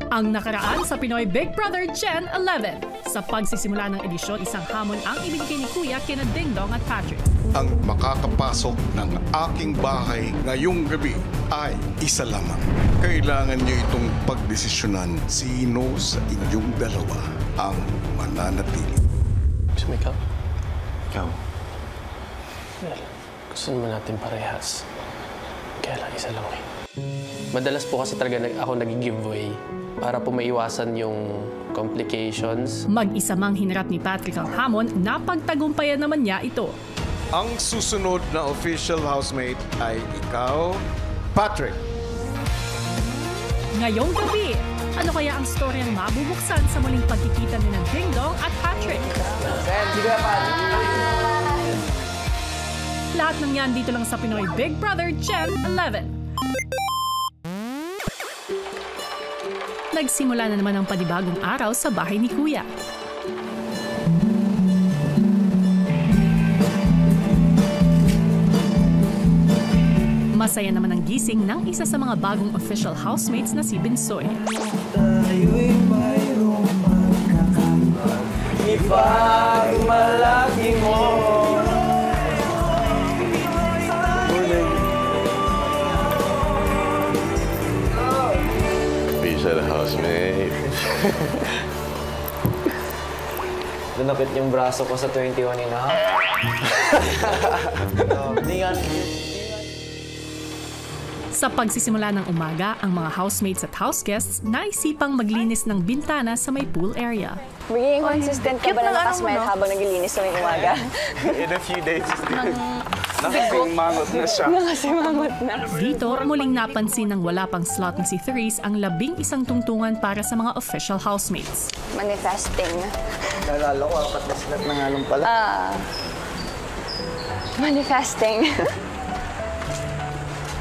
Ang nakaraan sa Pinoy Big Brother Gen 11. Sa pagsisimula ng edisyon, isang hamon ang ibinigay ni Kuya kina Ding Dong at Patrick. Ang makakapasok ng aking bahay ngayong gabi ay isa lamang. Kailangan niyo itong pagdesisyonan sino sa inyong dalawa ang mananatili. Gusto mo ikaw? Ikaw? Well, gusto naman natin parehas. Kaya lang isa lang eh. Madalas po kasi talaga ako nag-giveaway para po maiwasan yung complications. Mag-isa mang hinarap ni Patrick ang hamon, napagtagumpayan naman niya ito. Ang susunod na official housemate ay ikaw, Patrick. Ngayong gabi, ano kaya ang storyang mabubuksan sa muling pagkikita ni Ding Dong at Patrick? Lahat ng yan dito lang sa Pinoy Big Brother Gen 11. Nagsimula na naman ang panibagong araw sa bahay ni Kuya. Masaya naman ang gising ng isa sa mga bagong official housemates na si Binsoy. Tayo'y mayroong magkakaiba, ipagmalaki mo. Official housemate. Lunapit yung braso ko sa 21 and a half. Sa pagsisimula ng umaga, ang mga housemates at house guests naisipang maglinis ng bintana sa may pool area. Magiging consistent ka ba na nakasmile habang naglilinis sa may umaga? In a few days, nakasimangot na siya. Nakasimangot na. Dito, muling napansin ng wala pang slot na si Therese ang 11 tungtungan para sa mga official housemates. Manifesting. Nalala ko, apat na silat na nga lang pala. Manifesting.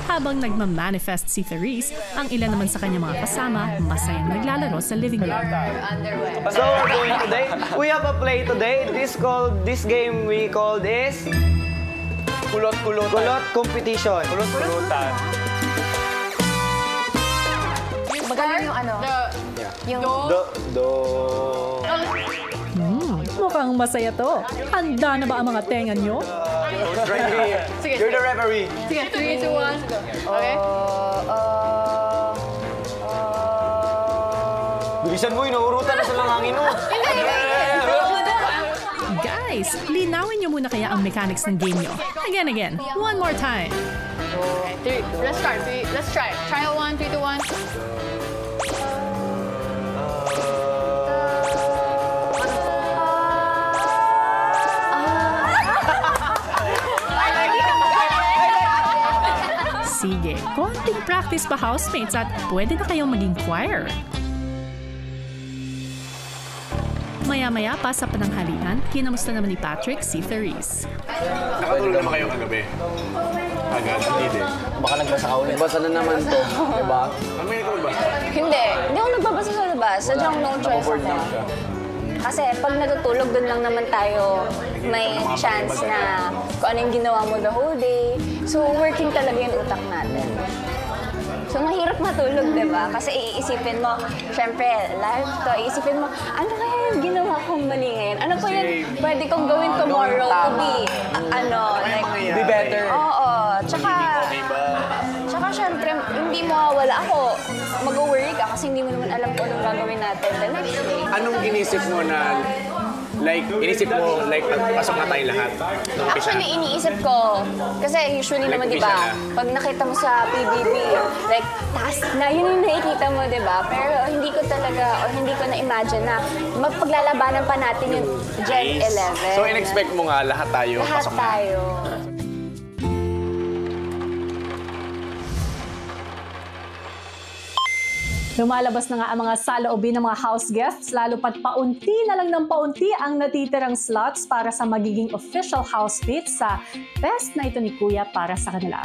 Habang nagmamanifest si Therese, ang ilan naman sa kanyang mga kasama masayang naglalaro sa living room. So we're going today. We have a play today. This game we call this Kulot-Kulutan. Kulot competition. Kulot-Kulutan. Magaling yung ano? Yung Mukhang masaya to. Handa na ba ang mga tenga nyo? Right here. You're the referee. Sige, 3, 2, 1. Okay? Bilisan mo, inuurutan na sa langangin mo. Guys, linawin nyo muna kaya ang mechanics ng game nyo. Again. One more time. Okay, 3. Let's start. Let's try. Trial 1, 3, 2, 1. Sige, konting practice pa housemates at pwede na kayong maging choir. Maya-maya pa sa pananghalian, kinamusta naman ni Patrick si Therese. Nakatulog naman kayo kagabi? Agad, hindi din. Baka nagbasa ka ulit. Nagbasa na naman to, diba? Ano may ikaw ba? Hindi ako nagbabasa sa labas. Sadyang no choice ako. Kasi pag natutulog, dun lang naman tayo may chance na kung ano yung ginawa mo the whole day. So, working talaga yung utak natin. So, mahirap matulog, di ba? Kasi iisipin mo, syempre, live to, iisipin mo, ano kaya yung ginawa kong mali ngayon? Ano pa yung pwede kong gawin tomorrow to be, like, Be better. Oo. Tsaka syempre, hindi mawawala ako. Mag-worry ka kasi hindi mo naman alam kung anong gagawin natin the next day. Anong inisip mo na, inisip mo, pasok na tayo lahat? Actually, iniisip ko, kasi usually naman, di ba, pag nakita mo sa PBB, task na, yun yung nakikita mo, di ba? Pero hindi ko talaga, or hindi ko na-imagine na magpaglalabanan pa natin yung Gen 11. So, in-expect mo nga lahat tayo Lahat pasok na? tayo. Lumalabas na nga ang mga saloobin ng mga house guests, lalo pat paunti na lang ng paunti ang natitirang slots para sa magiging official housemates sa best na ito ni Kuya para sa kanila.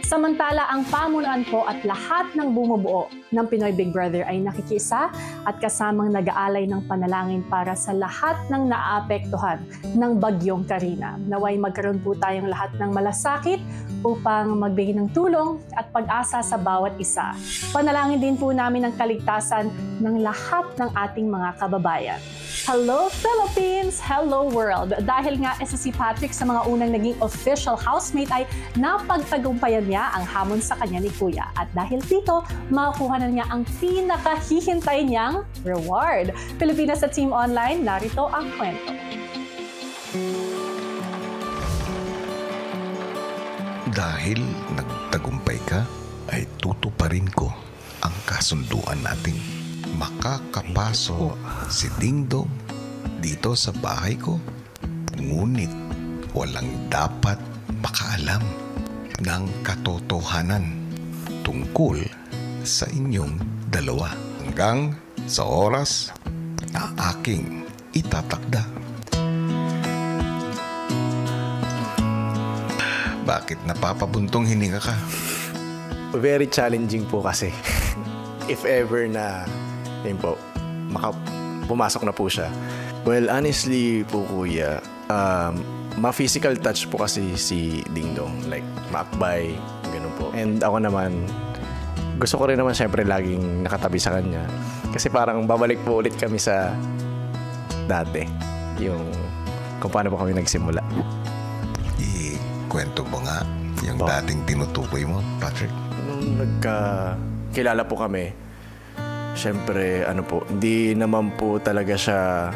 Samantala, ang pamunuan po at lahat ng bumubuo ng Pinoy Big Brother ay nakikiisa at kasamang nag-aalay ng panalangin para sa lahat ng naaapektuhan ng Bagyong Karina. Naway magkaroon po tayong lahat ng malasakit upang magbigay ng tulong at pag-asa sa bawat isa. Panalangin din po namin ang kaligtasan ng lahat ng ating mga kababayan. Hello Philippines! Hello world! Dahil nga isa si Patrick sa mga unang naging official housemate ay napagtagumpayan niya ang hamon sa kanya ni Kuya. At dahil dito, makakuha na niya ang pinakahihintay niyang reward. Pilipinas sa Team Online, narito ang kwento. Dahil nagtagumpay ka, ay tutuparin ko ang kasunduan natin. Makakapasok si Dingdong dito sa bahay ko, ngunit walang dapat makaalam ng katotohanan tungkol sa inyong dalawa hanggang sa oras na aking itatakda. Bakit napapabuntong hininga ka? Very challenging po kasi. If ever na, yun po, pumasok na po siya. Well, honestly po, Kuya, ma-physical touch po kasi si Dingdong. Like, maakbay, ganun po. And ako naman, gusto ko rin naman syempre laging nakatabi sa kanya. Kasi parang babalik po ulit kami sa dati. Yung kung paano po kami nagsimula. Kwento mo nga yung dating tinutukoy mo, Patrick. Nung nagkakilala po kami, syempre, hindi naman po talaga siya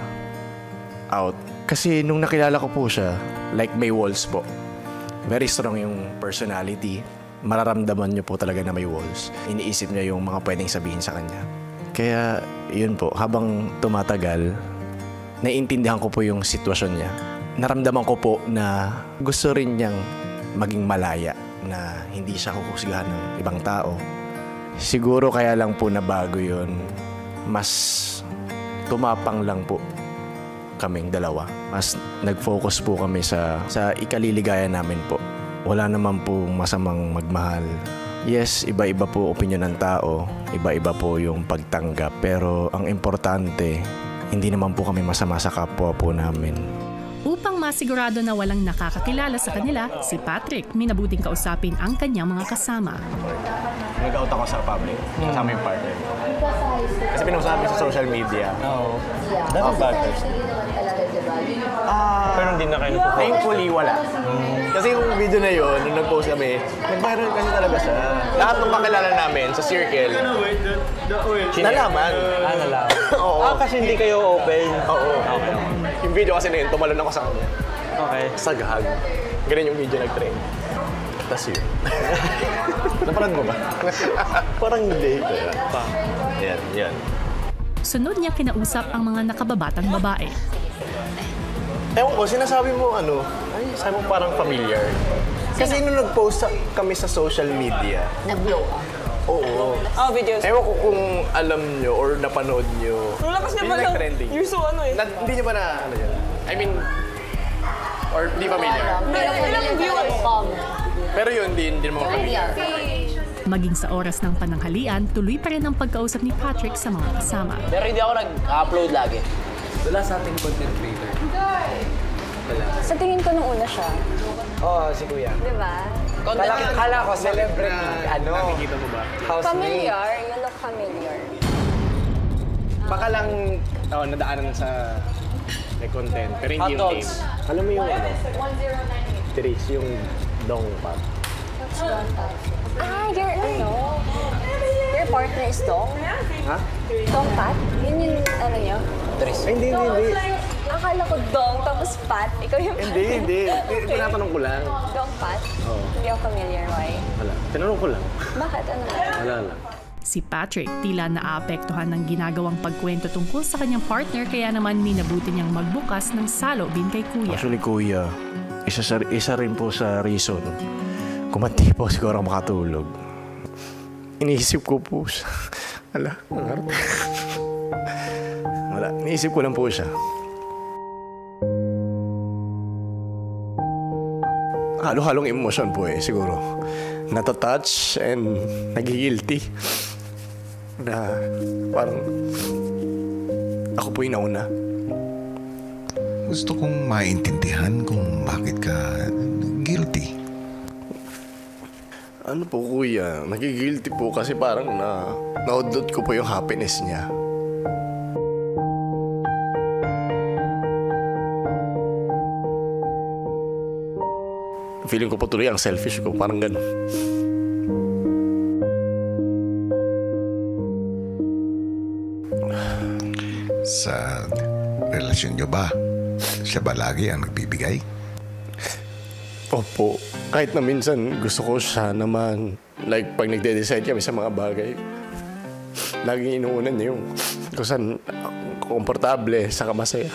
out. Kasi nung nakilala ko po siya, like may walls po. Very strong yung personality. Mararamdaman niyo po talaga na may walls. Iniisip niya yung mga pwedeng sabihin sa kanya. Kaya, yun po, habang tumatagal, naiintindihan ko po yung sitwasyon niya. Naramdaman ko po na gusto rin niyang maging malaya, na hindi siya huhusgahan ng ibang tao. Siguro kaya lang po na bago yun, mas tumapang lang po kaming dalawa. Mas nag-focus po kami sa ikaliligaya namin po. Wala naman po masamang magmahal. Yes, iba-iba po opinyon ng tao, iba-iba po yung pagtanggap, pero ang importante, hindi naman po kami masama sa kapwa po namin. Upang masigurado na walang nakakakilala sa kanila, si Patrick minabuting kausapin ang kanyang mga kasama. Nag-out ako sa public, kasama yung partner. Kasi pinusabi sa social media. Oo. Dapat bad person. Pero hindi na kayo nagpo-focus. Thankfully, wala. Kasi yung video na yun, nung nag-post kami, nag-viral kasi talaga siya. Lahat ng makilala namin sa circle, nalaman. Nalaman. Oo. Kasi hindi kayo open. Oo. Okay. Yung video kasi na yun, tumalon ako sa kanya. Okay. Saghag. Ganun yung video nag-trend. Tapos yun. Napanood mo ba? Parang hindi. Yan. Sunod niya kinausap ang mga nakababatang babae. Ewan ko, sinasabi mo sabi mo parang familiar. Kasi nung nag-post kami sa social media. Nag-blow up. Oo. Videos. Ewan ko kung alam nyo or napanood nyo. Ang lakas niya pala. You're so Hindi nyo ba na, yun? I mean, or di familiar. Pero yun, hindi mo familiar. Maging sa oras ng pananghalian, tuloy pa rin ang pagkausap ni Patrick sa mga kasama. Pero hindi ako nag-upload lagi. Wala sa ating content creator. Sa tingin ko nung una siya. Oo, si Kuya. Diba? Kala ko celebrity, Nakikita mo ba? Familiar. You look familiar. Baka lang, nadaanan sa content. Pero hindi yung Hot game. dogs. Alam mo yung Trace, yung dong pat. Your partner is Dong? Ha? Dong Pat? Yun yung niya? Hindi. Akala ko Dong, tapos Pat. Ikaw yung Hindi. Tinatanong ko lang. Dong Pat? Hindi ako familiar, why? Wala. Tinanong ko lang. Bakit? Ano? Wala lang. Si Patrick tila naapektuhan ng ginagawang pagkwento tungkol sa kanyang partner, kaya naman minabuti niyang magbukas ng salubin kay Kuya. Actually, Kuya, isa rin po sa reason kung mati po siguro ako makatulog. Iniisip ko po siya. Wala. Iniisip ko lang po siya. halo-halong emotion po siguro. Natatouch and nagigilty. Na parang ako po yung nauna. Gusto kong maintindihan kung bakit ka guilty. Ano po kuya, nagigilty po kasi parang naudlot ko po yung happiness niya. Feeling ko po tuloy ang selfish ko, parang gano'n. Sa relasyon nyo ba, siya ba lagi ang nagbibigay? Opo. Kahit na minsan gusto ko siya naman. Like pag nagde-decide kami sa mga bagay, laging inuunan niya yung kung saan komportable, saka masaya.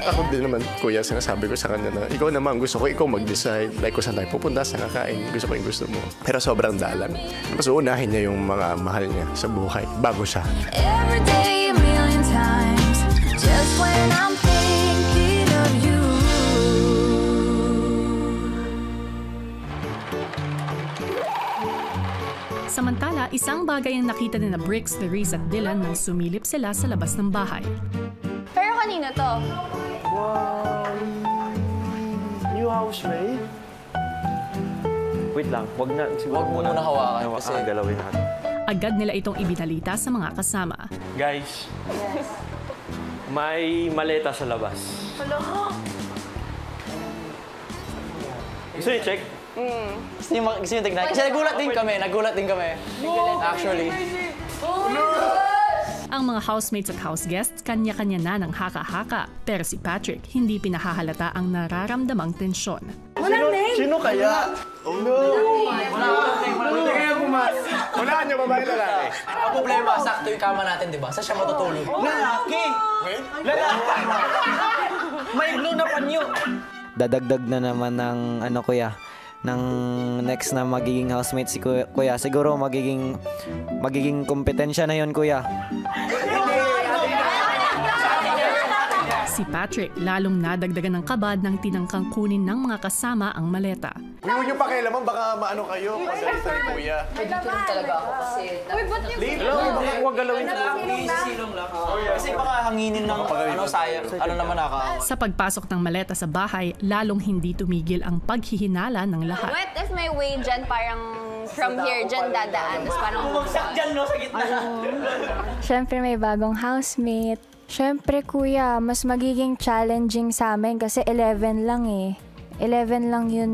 Ako din naman, kuya, sinasabi ko sa kanya na ikaw naman, gusto ko ikaw mag-decide. Like kung saan tayo pupunta, saan kakain, gusto ko yung gusto mo. Pero sobrang dalan. Mas uunahin niya yung mga mahal niya sa buhay bago siya. Every day, a million times, just when I'm thinking of you. Samantala, isang bagay ang nakita ni na Bricks, Therese at Dylan nang sumilip sila sa labas ng bahay. Pero kanina to? Wow! New housemate? Wait lang, wag na. Siguro Wag mo muna hawakan kasi galawin natin. Agad nila itong ibinalita sa mga kasama. Guys, may maleta sa labas. Gusto niyo check? gusto niyo tignan. Kasi nagulat din kami. Actually. Ang mga housemates at house guests, kanya-kanya na ng haka-haka. Pero si Patrick, hindi pinahahalata ang nararamdamang tensyon. Sino kaya? Oh no! Wala niyo babae lalaki. Ang problema, sakto yung kama natin, di ba? Saan siya matutulog? Lalaki! Lalaki! May blue na panyo! Dadagdag na naman ng kuya, ng next na magiging housemate si kuya. Siguro magiging kompetensya na yon kuya. Si Patrick lalong nadagdagan ng kabad nang tinangkang kunin ng mga kasama ang maleta. Huwag niyo pakialaman, baka maano kayo. Pagdalita ni kuya. Dito lang talaga ako kasi... Huwag galawin na. Kasi baka hanginin ng sayang. Ano naman ako? Sa pagpasok ng maleta sa bahay, lalong hindi tumigil ang paghihinala ng lahat. What if may way dyan parang from here dyan dadaan? Tapos parang... Bumagsak dyan, no? Sa gitna. Siyempre may bagong housemate. Siyempre kuya, mas magiging challenging sa amin kasi 11 lang eh. 11 lang yun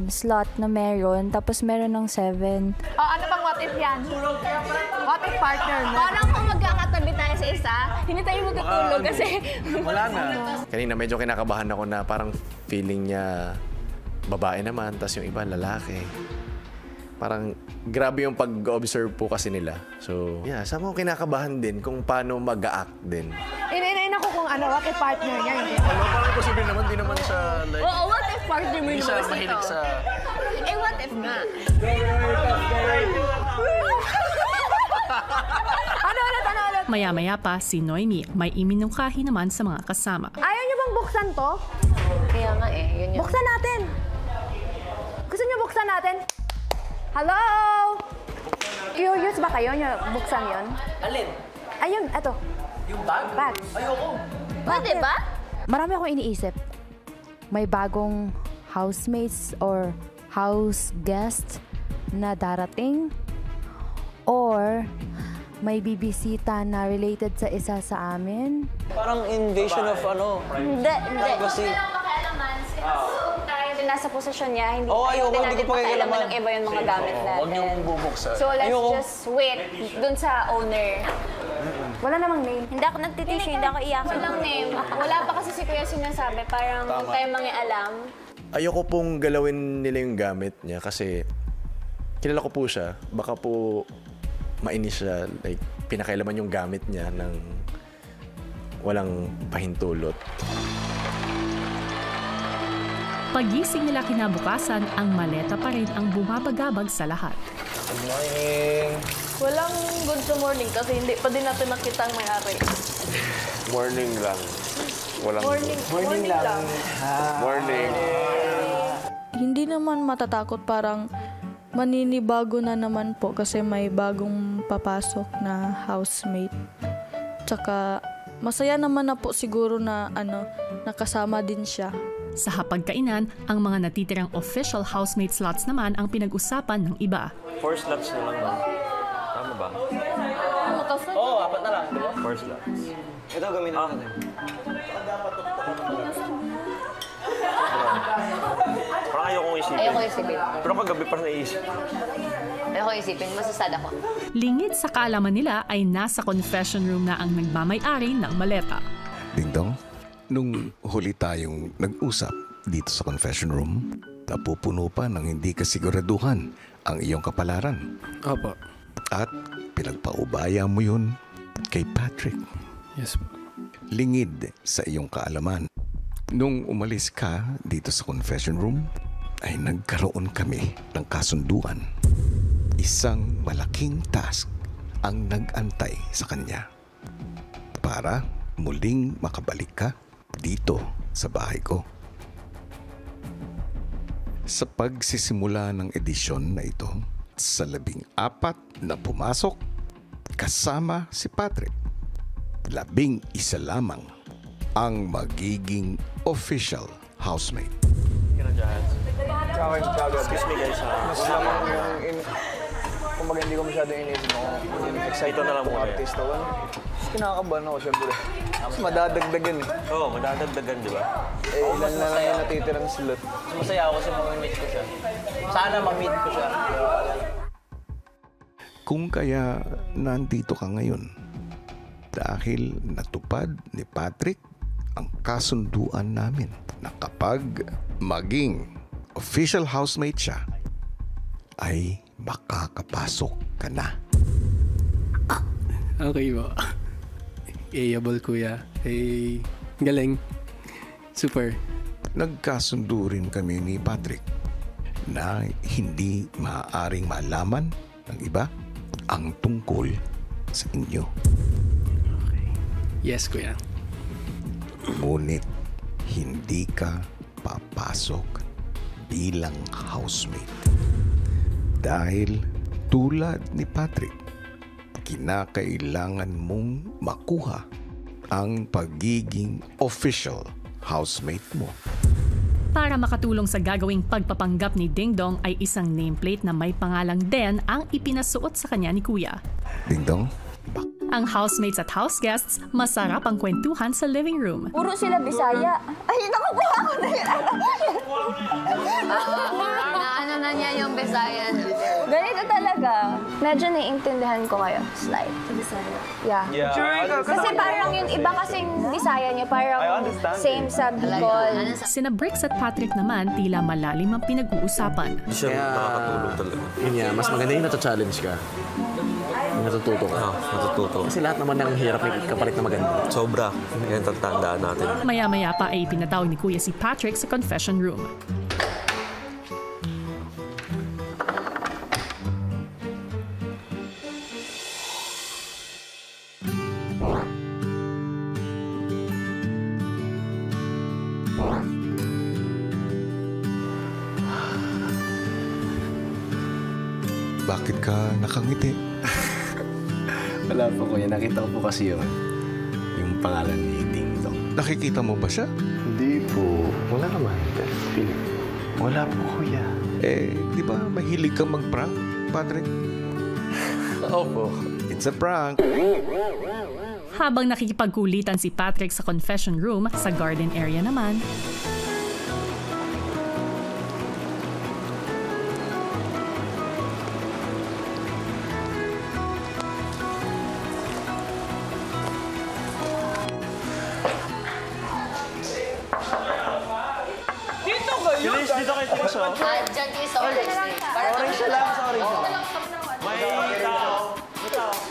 slot na meron, tapos meron ng 7. Oh, ano bang what if yan? What if partner mo? Parang kung magkakatabi tayo sa isa, hindi tayo magtutulog kasi... Wala na. Kanina medyo kinakabahan ako na parang feeling niya babae naman, tapos yung iba lalaki. Parang grabe yung pag-observe po kasi nila. So, yeah, sama ko kinakabahan din kung paano mag-a-act din. Inain ako kung ano, what if partner niya, hindi. Parang posible naman, di naman siya like... Oo, what if partner mo yung siya mahilig sa... Eh, what if nga? Ano ulit? Maya-maya pa, si Noemi may iminungkahi naman sa mga kasama. Ayaw niyo bang buksan to? Kaya nga eh, yun yun. Buksan natin! Gusto niyo buksan natin? Hello? Curious ba kayo niyo buksan yon? Alin? Ayun, eto. Yung bag? Bag. Ayoko. Pwede ba? Marami akong iniisip. May bagong housemates or house guest na darating, or may bibisita na related sa isa sa amin. Parang invasion of ano? Hindi. Kasi... Nasa posisyon niya, hindi ayoko, natin hindi ko pakialaman ng iba yung mga gamit natin. Huwag niyong bubuksan. So let's just wait dun sa owner. Wala namang name. Hindi ako nagtitisyo, hindi ako iyak. Walang name. Wala pa kasi si Kuya sinasabi, parang huwag tayo mangialam. Ayoko pong galawin nila yung gamit niya kasi kilala ko po siya. Baka po mainis siya, like pinakailaman yung gamit niya ng walang pahintulot. Pagising nila kinabukasan, ang maleta pa rin ang bumabagabag sa lahat. Good morning. Walang good morning kasi hindi pa din natin nakita ang may-ari. Morning lang. Walang... Morning lang. Morning. Hindi naman matatakot, parang maninibago na naman po kasi may bagong papasok na housemate. Tsaka masaya naman na po siguro na nakasama din siya. Sa hapagkainan, ang mga natitirang official housemate slots naman ang pinag-usapan ng iba. 4 slots na lang, no? Tama ba? Oo, 4 na lang. 4 slots. Ito, gamitin natin. Parang ayokong isipin. Ayoko isipin. Pero kagabi parang naisip. Ayoko isipin, masasad ako. Lingid sa kaalaman nila ay nasa confession room na ang nagmamay-ari ng maleta. Dingdong, nung huli tayong nag-usap dito sa confession room, napupuno pa ng hindi kasiguraduhan ang iyong kapalaran. Opo. At pinagpaubaya mo yun kay Patrick. Yes po. Lingid sa iyong kaalaman. Nung umalis ka dito sa confession room, ay nagkaroon kami ng kasunduan. Isang malaking task ang nag-antay sa kanya para muling makabalik ka dito sa bahay ko. Sa pagsisimula ng edisyon na ito, sa 14 na pumasok, kasama si Patrick, 11 lamang ang magiging official housemate. Excuse me guys. Mas lamang yung... Kumbaga hindi ko masyadong inisip mo. Excited Ito na lang muna. artista ko. Kinakabahan ako siyempre. Mas madadagdagan eh. Oo, madadagdagan, di ba? Ilan na lang yung natitirang slot. Mas masaya ako kasi ma-meet ko siya. Sana ma-meet ko siya. Kung kaya nandito ka ngayon, dahil natupad ni Patrick ang kasunduan namin na kapag maging official housemate siya, ay makakapasok ka na. Okay po. Able, kuya. Galing. Super. Nagkasundo rin kami ni Patrick na hindi maaaring malaman ng iba ang tungkol sa inyo. Yes, kuya. Ngunit hindi ka papasok bilang housemate. Dahil tulad ni Patrick, kinakailangan mong makuha ang pagiging official housemate mo. Para makatulong sa gagawing pagpapanggap ni Dingdong ay isang nameplate na may pangalang Den ang ipinasuot sa kanya ni Kuya. Dingdong? Ang housemates at house guests, masarap ang kwentuhan sa living room. Puro sila Bisaya. Ay, nakukuha ko na yun. Naano na niya yung Bisaya. Ganito talaga. Medyo naiintindihan ko kayo. Slight. Bisaya. Yeah. Kasi parang yung iba kasing Bisaya niyo, parang same sa Bicol. Sina Bricks at Patrick naman tila malalim ang pinag-uusapan. Hindi siya nakakatulong talaga. Yun nga, mas maganda yung nata-challenge ka. Yung natututo ka. Natututo. Kasi lahat naman ng hirap may kapalit na maganda. Sobra. Yan tatandaan natin. Maya-maya pa ay pinatawag ni Kuya si Patrick sa confession room. Bakit ka nakangiti? Wala po, kuya. Nakita ko po kasi yung pangalan ni Dingdong. Nakikita mo ba siya? Hindi po. Wala naman. Wala po, kuya. Di ba mahilig kang mag-prank, Patrick? Opo. It's a prank. Habang nakikipagkulitan si Patrick sa confession room, sa garden area naman, Dito kayo po siya. Diyan kayo sa orange. Orange siya lang, sa orange siya. May tao.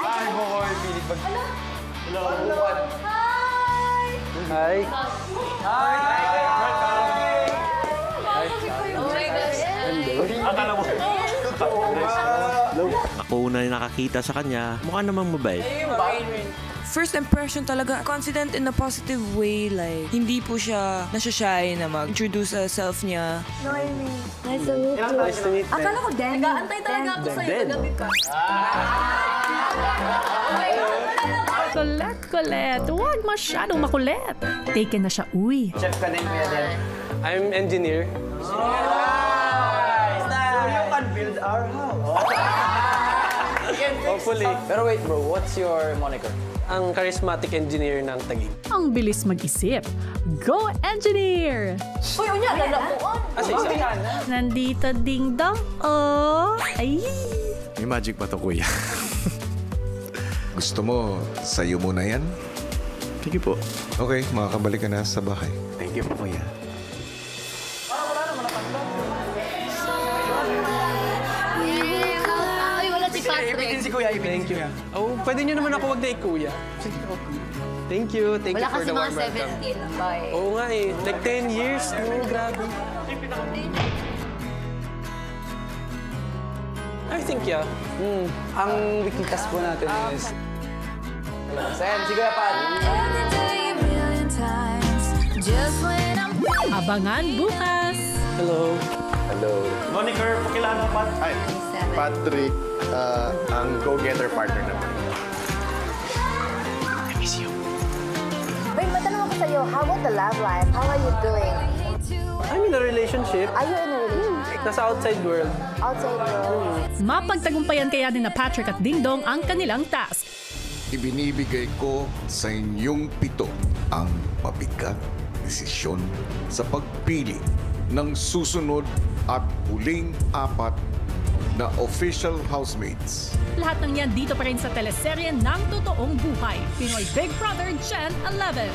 Ay, boy, pilit pag... Hello. Hi. Akala mo. Ako una nakakita sa kanya, mukha namang mabait. first impression talaga, confident in a positive way. Like, hindi po siya nasya-shy na mag-introduce sa self niya. Noemi. Nice to meet you. Nice to meet you. Akala ko Denny. Nag-aantay talaga ako sa'yo. Gabi ka. Kulit. Huwag masyadong makulit. Taken na siya, uy. Chef ka din, Kuya Den. I'm engineer. So you can build our house. Hopefully. Pero wait bro, what's your moniker? Ang charismatic engineer ng Taguig. Ang bilis mag-isip. Go, engineer! Uy, unya, lalamuan. Nandito ding-dong, oh! Ay! May magic pa to, kuya. Gusto mo, sa'yo muna yan? Sige po. Okay, makakabalik ka na sa bahay. Thank you po, kuya. Ay, wala si Patrick. Ibigin si Kuya, ibigin si Kuya. Oh, pwede nyo naman ako wag na ikuya. Thank you Wala for kasi the mga warm welcome. 17 ba eh. Oo nga eh, like 10 years. No, grabe. I think, yeah. Ang wikitas po natin is... Sen, si Kuya Pat. Abangan bukas! Hello. Hello. Moniker, pakilala mo, Pat. Hi. Patrick, ang go-getter partner naman. I miss you. Wait, matanong ako sa'yo, how about the love life? How are you doing? I'm in a relationship. Are you in a relationship? Nasa outside world. Outside world? Mapagtagumpayan kaya din na Patrick at Dingdong ang kanilang task. Ibinibigay ko sa inyong 7 ang mabigat desisyon sa pagpili ng susunod at huling 4 na official housemates. Lahat ng yan dito pa rin sa teleserye ng totoong buhay. Pinoy Big Brother Gen 11.